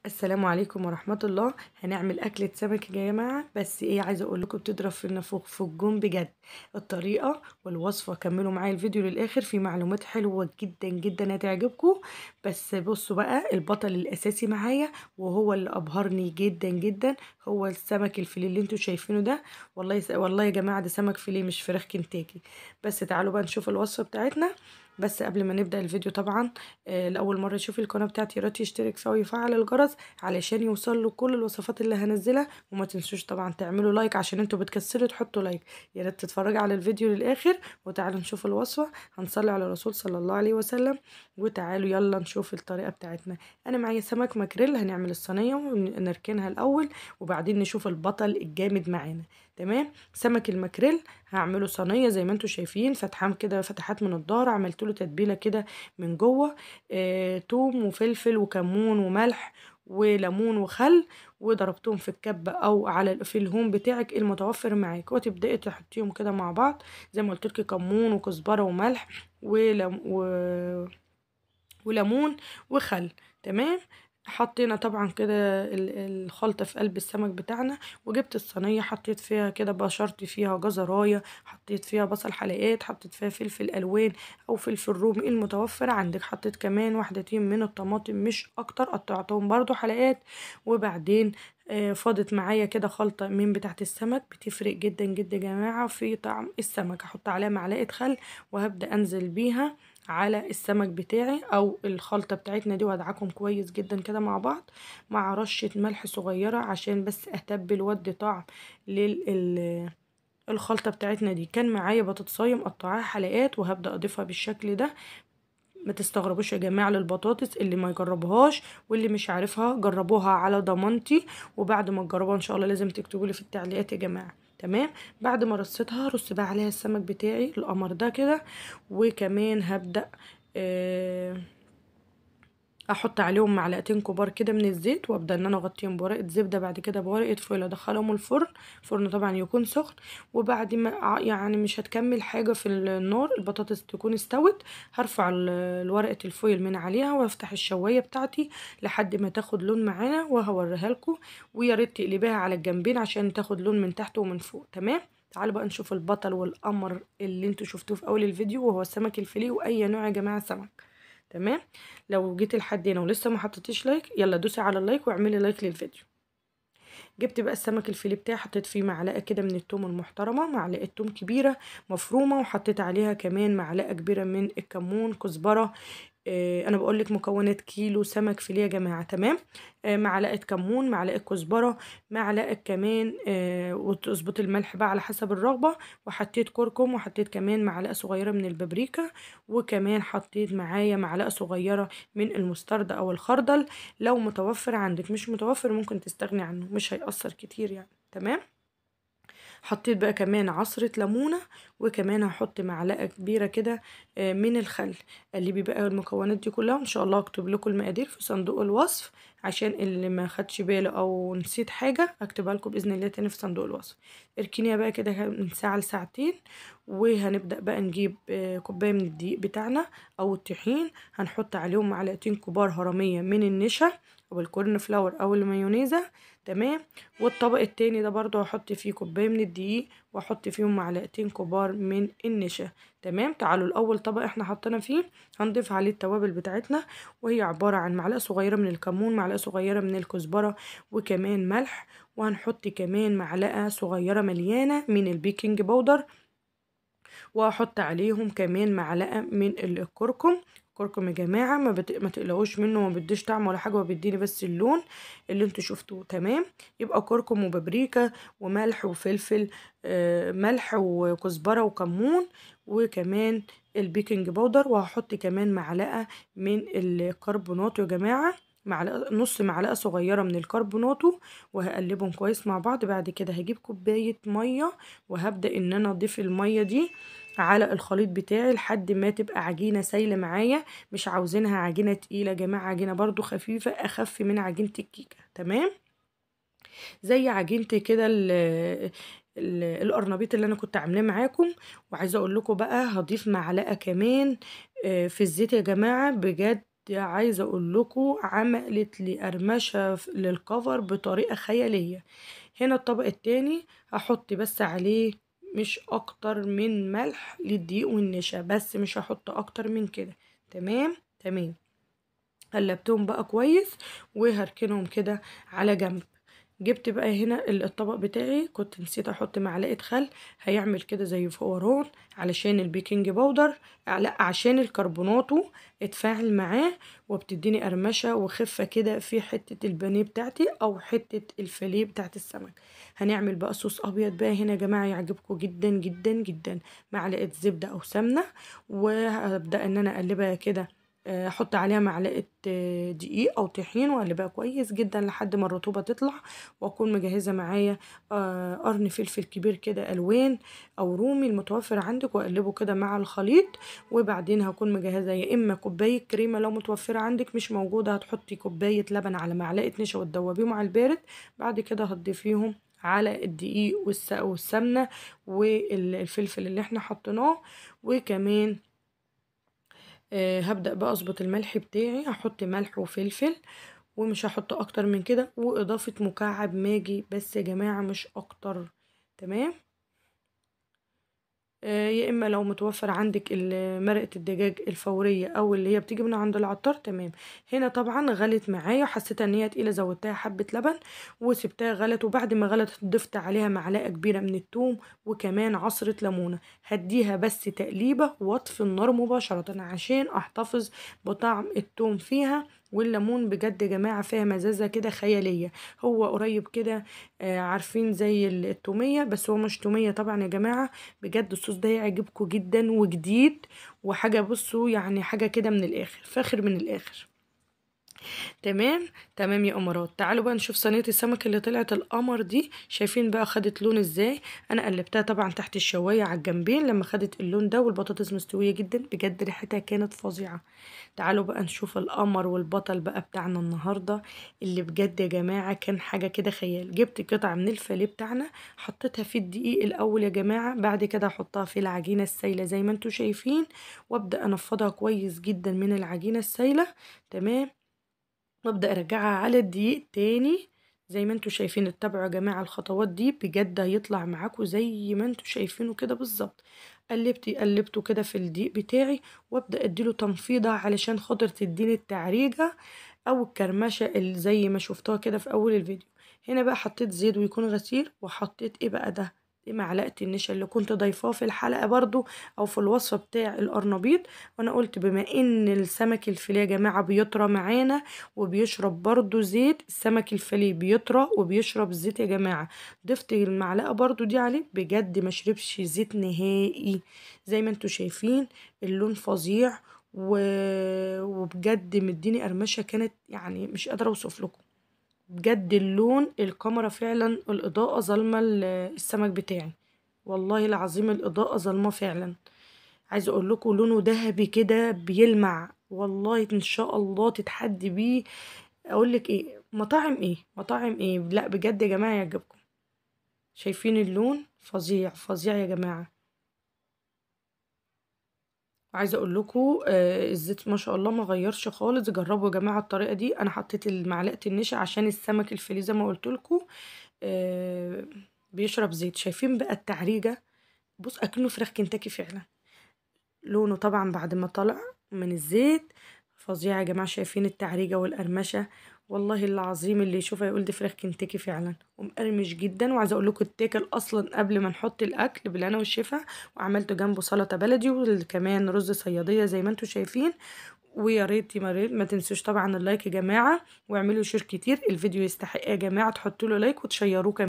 السلام عليكم ورحمة الله. هنعمل أكلة سمك يا جماعة، بس ايه، عايزة اقول لكم بتضرب في النافوخ في الجون بجد. الطريقة والوصفة كملوا معايا الفيديو للآخر، في معلومات حلوة جدا جدا هتعجبكم. بس بصوا بقى، البطل الأساسي معايا وهو اللي أبهرني جدا جدا هو السمك الفيليه اللي انتوا شايفينه ده. والله يا جماعة ده سمك فيليه مش فراخ كنتاكي. بس تعالوا بقى نشوف الوصفة بتاعتنا. بس قبل ما نبدأ الفيديو طبعا، لأول مرة يشوف القناة بتاعتي يا ريت يشترك فيها ويفعل الجرس علشان يوصل له كل الوصفات اللي هنزلها. وما تنسوش طبعا تعملوا لايك عشان انتوا بتكسلوا تحطوا لايك. يا ريت تتفرجوا على الفيديو للآخر. وتعالوا نشوف الوصفة. هنصلي على الرسول صلى الله عليه وسلم. وتعالوا يلا نشوف الطريقة بتاعتنا. انا معايا سمك ماكريل، هنعمل الصينية ونركنها الأول وبعدين نشوف البطل الجامد معانا. تمام. سمك الماكريل هعمله صينية زي ما انتوا شايفين، فتحان كده فتحات من الظهر، عملت له تتبيلة كده من جوه. توم وفلفل وكمون وملح وليمون وخل، وضربتهم في الكبة او على في الهون بتاعك المتوفر معاك، وتبدأي تحطيهم كده مع بعض زي ما قلت لك، كمون وكزبرة وملح وليمون وخل. تمام. حطينا طبعا كده الخلطة في قلب السمك بتاعنا، وجبت الصينية حطيت فيها كده، بشرت فيها جزراية، حطيت فيها بصل حلقات، حطيت فيها فلفل ألوان أو فلفل رومي المتوفر عندك، حطيت كمان واحدتين من الطماطم مش أكتر، قطعتهم برضو حلقات. وبعدين فاضت معايا كده خلطة من بتاعة السمك، بتفرق جدا جدا يا جماعة في طعم السمك. هحط عليها معلقة خل وهبدأ أنزل بيها على السمك بتاعي او الخلطة بتاعتنا دي، وادعكم كويس جدا كده مع بعض، مع رشة ملح صغيرة عشان بس اتبل ودي طعم الخلطة بتاعتنا دي. كان معايا بطاطساية مقطعاها حلقات وهبدأ اضيفها بالشكل ده. ما تستغربوش يا جماعة للبطاطس، اللي ما يجربوهاش واللي مش عارفها جربوها على ضمانتي، وبعد ما تجربوها ان شاء الله لازم تكتبوا لي في التعليقات يا جماعة. تمام. بعد ما رصيتها رص بقى عليها السمك بتاعي القمر ده كده. وكمان هبدأ آه احط عليهم معلقتين كبار كده من الزيت، وابدا ان انا اغطيهم بورقه زبده، بعد كده بورقه فويل ادخلهم الفرن. الفرن طبعا يكون سخن. وبعد ما يعني مش هتكمل حاجه في النار، البطاطس تكون استوت، هرفع ورقه الفويل من عليها وافتح الشوايه بتاعتي لحد ما تاخد لون معانا، وهوريها لكم. ويا ريت تقلبيها على الجنبين عشان تاخد لون من تحت ومن فوق. تمام. تعالوا بقى نشوف البطل والقمر اللي انتوا شفتوه في اول الفيديو، وهو السمك الفيليه واي نوع يا جماعه سمك. تمام. لو جيت لحد هنا ولسه ما حطيتيش لايك، يلا دوسي على اللايك واعملي لايك للفيديو. جبت بقى السمك الفيليه بتاعي، حطيت فيه معلقه كده من التوم المحترمه، معلقه توم كبيره مفرومه، وحطيت عليها كمان معلقه كبيره من الكمون، كزبره. انا بقول لك مكونات كيلو سمك فيليه يا جماعه. تمام. معلقه كمون، معلقه كزبره، معلقه كمان وتظبط الملح بقى على حسب الرغبه. وحطيت كركم، وحطيت كمان معلقه صغيره من البابريكا. وكمان حطيت معايا معلقه صغيره من المستردة او الخردل، لو متوفر عندك. مش متوفر ممكن تستغني عنه، مش هيأثر كتير يعني. تمام. حطيت بقى كمان عصرة ليمونة، وكمان هحط معلقة كبيرة كده من الخل. قلبي بقى المكونات دي كلها، ان شاء الله اكتب لكم المقادير في صندوق الوصف عشان اللي ما خدش باله او نسيت حاجة اكتبها لكم باذن الله تاني في صندوق الوصف. اركنيها بقى كده من ساعة لساعتين. وهنبدأ بقى نجيب كوباية من الدقيق بتاعنا او الطحين، هنحط عليهم معلقتين كبار هرمية من النشا او الكورن فلاور او المايونيزا. تمام. والطبق التاني ده برضو هحط فيه كوباية من الدقيق، واحط فيهم معلقتين كبار من النشا. تمام. تعالوا الاول طبق احنا حطينا فيه هنضيف عليه التوابل بتاعتنا، وهي عبارة عن معلقة صغيرة من الكمون، معلقة صغيرة من الكزبرة، وكمان ملح. وهنحط كمان معلقة صغيرة مليانة من البيكنج باودر، وهحط عليهم كمان معلقة من الكركم. الكركم يا جماعة ما تقلقوش منه، ما بيديش طعم ولا حاجة، وبيديني بس اللون اللي انتوا شفتوه. تمام. يبقى كركم وبابريكا وملح وفلفل، ملح وكزبرة وكمون، وكمان البيكنج باودر. وهحط كمان معلقة من الكربونات يا جماعة، معلقة نص معلقة صغيرة من الكربوناتو. وهقلبهم كويس مع بعض. بعد كده هجيب كوباية مية، وهبدأ ان انا اضيف المية دي على الخليط بتاعي لحد ما تبقى عجينة سايلة معايا. مش عاوزينها عجينة تقيلة يا جماعة، عجينة برضو خفيفة اخف من عجينة الكيكة. تمام. زي عجينة كده القرنبيط اللي انا كنت عاملاه معاكم. وعايزة اقول لكم بقى هضيف معلقة كمان في الزيت يا جماعة بجد. عايزه اقول لكم عملت لي قرمشه للكفر بطريقه خياليه. هنا الطبق التاني هحط بس عليه مش اكتر من ملح للدقيق والنشا، بس مش هحط اكتر من كده. تمام تمام. قلبتهم بقى كويس وهركنهم كده على جنب. جبت بقى هنا الطبق بتاعي، كنت نسيت احط معلقه خل، هيعمل كده زي فوران علشان البيكنج باودر، لا عشان الكربوناتو اتفاعل معاه وبتديني قرمشه وخفه كده في حته البانيه بتاعتي او حته الفيليه بتاعت السمك. هنعمل بقى صوص ابيض بقى هنا يا جماعه يعجبكم جدا جدا جدا. معلقه زبده او سمنه، وهبدا ان انا اقلبها كده، احط عليها معلقه دقيق او طحين واقلبها كويس جدا لحد ما الرطوبه تطلع. واكون مجهزه معايا قرن فلفل كبير كده الوان او رومي المتوفر عندك، واقلبه كده مع الخليط. وبعدين هكون مجهزه يا اما كوبايه كريمه لو متوفره عندك، مش موجوده هتحطي كوبايه لبن على معلقه نشا وتدوبيهم على البارد. بعد كده هتضيفيهم على الدقيق والسمنه والفلفل اللي احنا حطيناه. وكمان هبدأ بقى اظبط الملح بتاعي، هحط ملح وفلفل ومش هحط اكتر من كده، واضافة مكعب ماجي بس يا جماعة مش اكتر. تمام. يا اما لو متوفر عندك مرقة الدجاج الفورية او اللي هي بتيجي من عند العطار تمام. هنا طبعا غلت معايا وحسيت ان هي تقيلة، زودتها حبة لبن وسبتها غلت. وبعد ما غلت ضفت عليها معلقة كبيرة من الثوم وكمان عصرة ليمونة. هديها بس تقليبة واطفي النار مباشرة عشان احتفظ بطعم الثوم فيها. والليمون بجد يا جماعة فيها مزازة كده خيالية. هو قريب كده عارفين زي التومية، بس هو مش تومية طبعا يا جماعة. بجد الصوص ده هيعجبكم جدا وجديد وحاجة، بصوا يعني حاجة كده من الآخر، فاخر من الآخر. تمام تمام يا امارات. تعالوا بقى نشوف صينيه السمك اللي طلعت القمر دي. شايفين بقى خدت لون ازاي؟ انا قلبتها طبعا تحت الشوايه على الجنبين لما خدت اللون ده، والبطاطس مستويه جدا بجد ريحتها كانت فظيعه. تعالوا بقى نشوف القمر والبطل بقى بتاعنا النهارده اللي بجد يا جماعه كان حاجه كده خيال. جبت قطعه من الفيليه بتاعنا، حطيتها في الدقيق الاول يا جماعه، بعد كده احطها في العجينه السايله زي ما انتم شايفين، وابدا انفضها كويس جدا من العجينه السايله. تمام. وابدا ارجعها على الدقيق تاني زي ما انتوا شايفين. اتبعوا يا جماعه الخطوات دي بجد هيطلع معاكم زي ما انتوا شايفينه كده بالظبط. قلبته كده في الدقيق بتاعي، وابدا اديله تنفيضه علشان خاطر تديني التعريجه او الكرمشه اللي زي ما شفتوها كده في اول الفيديو. هنا بقى حطيت زيت ويكون غسيل، وحطيت ايه بقى ده، دي معلقه النشا اللي كنت ضايفاه في الحلقه برضو او في الوصفه بتاع القرنبيط. وانا قلت بما ان السمك الفيليه يا جماعه بيطرى معانا وبيشرب برضو زيت، السمك الفيليه بيطرى وبيشرب زيت يا جماعه، ضفت المعلقه برضو دي عليه بجد ما شربش زيت نهائي. زي ما انتوا شايفين اللون فظيع وبجد مديني قرمشه كانت يعني مش قادره اوصف لكم. بجد اللون الكاميرا فعلا الاضاءه ظالمه السمك بتاعي، والله العظيم الاضاءه ظالمه فعلا. عايزه اقول لكم لونه ذهبي كده بيلمع، والله ان شاء الله تتحدي بيه. اقول لك ايه، مطاعم ايه لا بجد يا جماعه يعجبكم. شايفين اللون فظيع فظيع يا جماعه. عايزه اقول لكم الزيت ما شاء الله ما غيرش خالص. جربوا يا جماعه الطريقه دي. انا حطيت معلقه النشا عشان السمك الفيليه زي ما قلت لكم آه بيشرب زيت. شايفين بقى التعريجه، بص اكنه فراخ كنتاكي فعلا. لونه طبعا بعد ما طلع من الزيت فظيع يا جماعه. شايفين التعريجه والقرمشه، والله العظيم اللي يشوفها يقول دي فراخ كنتاكي فعلا، ومقرمش جدا. وعايزه اقول لكم اتاكل اصلا قبل ما نحط الاكل بالهنا والشفا. وعملت جنبه سلطه بلدي وكمان رز صياديه زي ما انتم شايفين. ويا ريت ما تنسوش طبعا اللايك يا جماعه، واعملوا شير كتير. الفيديو يستحق يا جماعه تحطوا له لايك وتشيروه كمان.